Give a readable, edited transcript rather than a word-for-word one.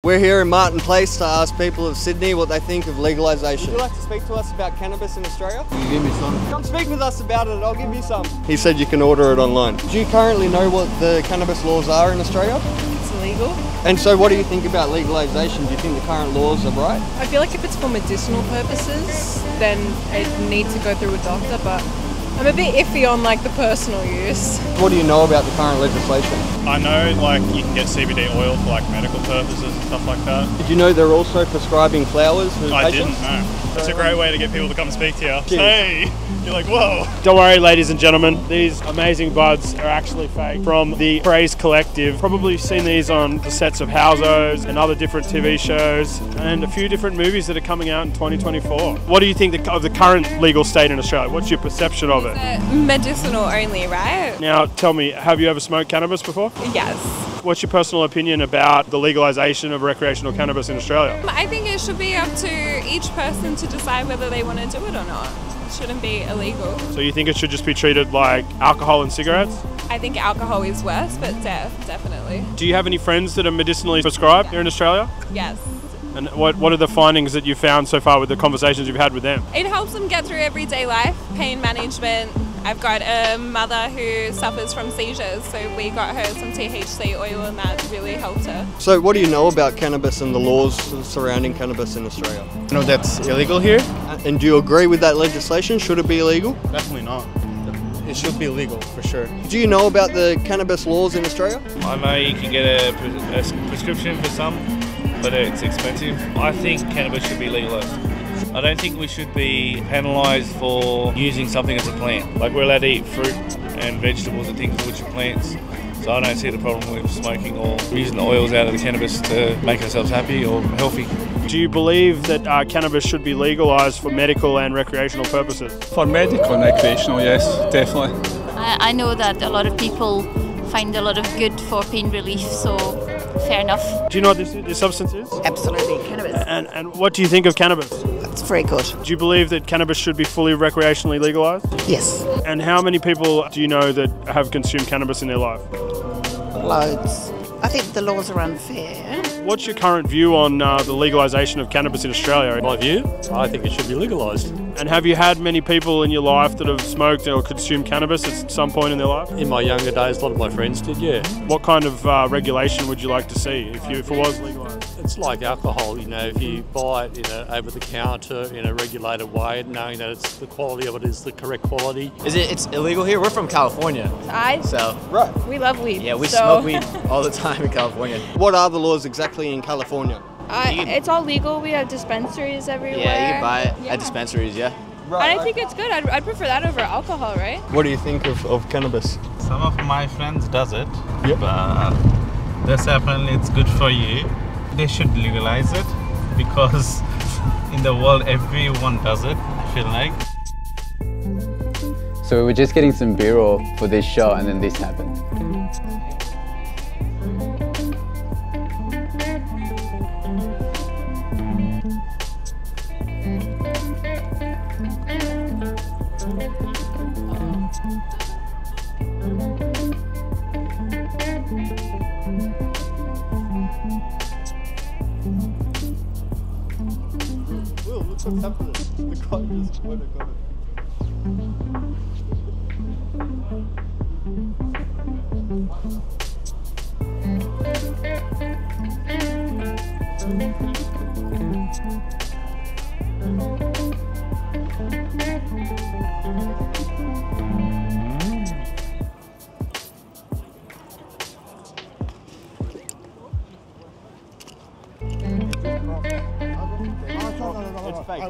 We're here in Martin Place to ask people of Sydney what they think of legalisation. Would you like to speak to us about cannabis in Australia? Can you give me some? Come speak with us about it, I'll give you some. He said you can order it online. Do you currently know what the cannabis laws are in Australia? It's illegal. And so what do you think about legalisation? Do you think the current laws are right? I feel like if it's for medicinal purposes, then it needs to go through a doctor, but I'm a bit iffy on like the personal use. What do you know about the current legislation? I know like you can get CBD oil for like medical purposes and stuff like that. Did you know they're also prescribing flowers for I patients? didn't know. That's a great way to get people to come speak to you. Hey, you're like, whoa. Don't worry, ladies and gentlemen, these amazing buds are actually fake from the Praise Collective. Probably seen these on the sets of Houseos and other different TV shows and a few different movies that are coming out in 2024. What do you think of the current legal state in Australia? What's your perception of it? Medicinal only, right? Now, tell me, have you ever smoked cannabis before? Yes. What's your personal opinion about the legalisation of recreational cannabis in Australia? I think it should be up to each person to decide whether they want to do it or not. It shouldn't be illegal. So you think it should just be treated like alcohol and cigarettes? I think alcohol is worse, but definitely. Do you have any friends that are medicinally prescribed here in Australia? Yes. And what are the findings that you've found so far with the conversations you've had with them? It helps them get through everyday life, pain management. I've got a mother who suffers from seizures, so we got her some THC oil and that really helped her. So what do you know about cannabis and the laws surrounding cannabis in Australia? I know that's illegal here. And do you agree with that legislation? Should it be illegal? Definitely not. It should be illegal for sure. Do you know about the cannabis laws in Australia? I know you can get a prescription for some, but it's expensive. I think cannabis should be legalised. I don't think we should be penalised for using something as a plant. Like we're allowed to eat fruit and vegetables and things which are plants. So I don't see the problem with smoking or using the oils out of the cannabis to make ourselves happy or healthy. Do you believe that cannabis should be legalised for medical and recreational purposes? For medical and recreational, yes, definitely. I know that a lot of people find a lot of good for pain relief, so fair enough. Do you know what this substance is? Absolutely, cannabis. And what do you think of cannabis? It's very good. Do you believe that cannabis should be fully recreationally legalised? Yes. And how many people do you know that have consumed cannabis in their life? Loads. I think the laws are unfair. What's your current view on the legalisation of cannabis in Australia? My view? I think it should be legalised. And have you had many people in your life that have smoked or consumed cannabis at some point in their life? In my younger days, a lot of my friends did, yeah. What kind of regulation would you like to see if it was legalised? It's like alcohol, you know, if you buy it over the counter in a regulated way, knowing that it's the quality of it is the correct quality. It's illegal here? We're from California. Right. We love weed. Yeah, we smoke weed all the time in California. What are the laws exactly in California? It's all legal. We have dispensaries everywhere. Yeah, you can buy it at dispensaries, yeah. Right. And I think it's good. I'd prefer that over alcohol, right? What do you think of cannabis? Some of my friends does it, yep. But that's apparently it's good for you. They should legalize it because in the world everyone does it, I feel like. So we were just getting some B-roll for this shot and then this happened. What's happening? The car just went and got it. It's fake.